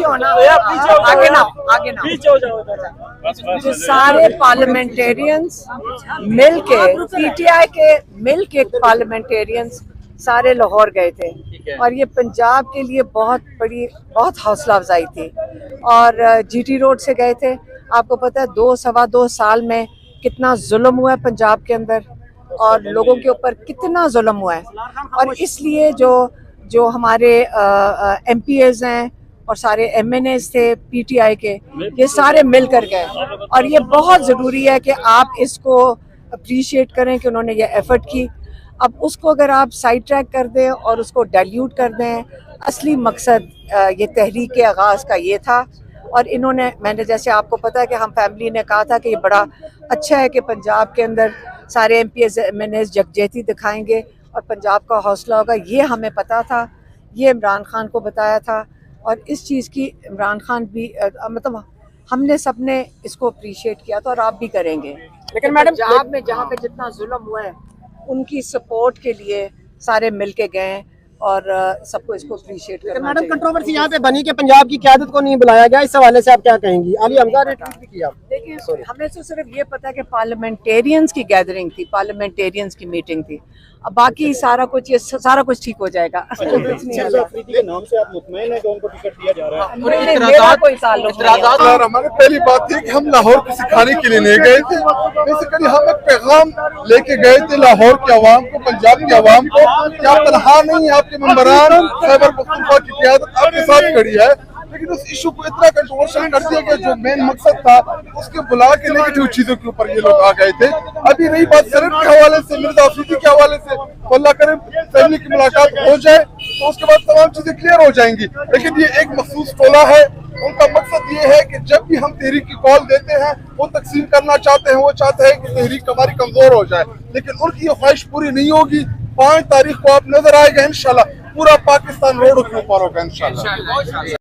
हो ना, आगे ना पीछे हो जाओ। जो सारे पार्लियामेंटेरियंस मिलके, पीटीआई के मिलके पार्लियामेंटेरियंस सारे लाहौर गए थे और ये पंजाब के लिए बहुत हौसला अफजाई थी। और जीटी रोड से गए थे। आपको पता है 2 साल में कितना जुल्म हुआ है पंजाब के अंदर और लोगों के ऊपर कितना जुल्म हुआ है। और इसलिए जो हमारे एमपीएस हैं और सारे एमएनएस थे पीटीआई के, ये सारे मिलकर गए। और ये बहुत ज़रूरी है कि आप इसको अप्रिशिएट करें कि उन्होंने ये एफर्ट की। अब उसको अगर आप साइड ट्रैक कर दें और उसको डाइल्यूट कर दें, असली मकसद ये तहरीक के आगाज़ का ये था। और मैंने जैसे आपको पता है कि हम फैमिली ने कहा था कि ये बड़ा अच्छा है कि पंजाब के अंदर सारे एमपीएस एमएनएस यकजहती दिखाएंगे और पंजाब का हौसला होगा। ये हमें पता था, ये इमरान खान को बताया था और इस चीज़ की इमरान खान भी मतलब हमने सबने इसको अप्रिशिएट किया था और आप भी करेंगे। लेकिन मैडम पंजाब में जहाँ पे जितना जुल्म हुआ है उनकी सपोर्ट के लिए सारे मिल के गए और सबको इसको अप्रिशिएट करना मैडम कंट्रोवर्सी यहाँ पे बनी कि पंजाब की क़यादत को नहीं बुलाया गया, इस हवाले से आप क्या कहेंगी? अली हमजा ने ट्वीट भी किया। देखिए हमें तो सिर्फ ये पता है कि पार्लियामेंटेरियंस की गैदरिंग थी, पार्लियामेंटेरियंस की मीटिंग थी। अब बाकी सारा कुछ ठीक हो जाएगा। के नाम से आप मुतमईन हैं कि उनको टिकट दिया जा रहा है? मेरा कोई ताल्लुक नहीं है। हमारी पहली बात थी कि हम लाहौर को सिखाने के लिए नहीं गए थे, बेसिकली हम एक पैगाम लेके गए थे लाहौर के अवाम को, पंजाब के अवाम को कि आप तनहा नहीं है, आपके मेंबरान खैबर पख्तूनख्वा की क़यादत आपके साथ खड़ी है। लेकिन उस इशू को इतना कंट्रोवर्शियल कर दिया गया, जो मेन मकसद था उसके बुला के नेगेटिव चीजों के ऊपर ये लोग आ गए थे। अभी रही बात सेनेट के हवाले से, मिर्जा अफरीदी के हवाले से, तो अल्लाह करे फैमिली की मुलाकात हो जाए तो उसके बाद तमाम चीजें क्लियर हो जाएंगी। लेकिन ये एक मखसूस टोला है, उनका मकसद ये है कि जब भी हम तहरीक की कॉल देते हैं वो तकसीम करना चाहते हैं, वो चाहते हैं कि तहरीक हमारी कमजोर हो जाए, लेकिन उनकी ये ख्वाहिश पूरी नहीं होगी। 5 तारीख को आप नजर आएगा इंशाल्लाह, पूरा पाकिस्तान रोड के ऊपर होगा इंशाल्लाह।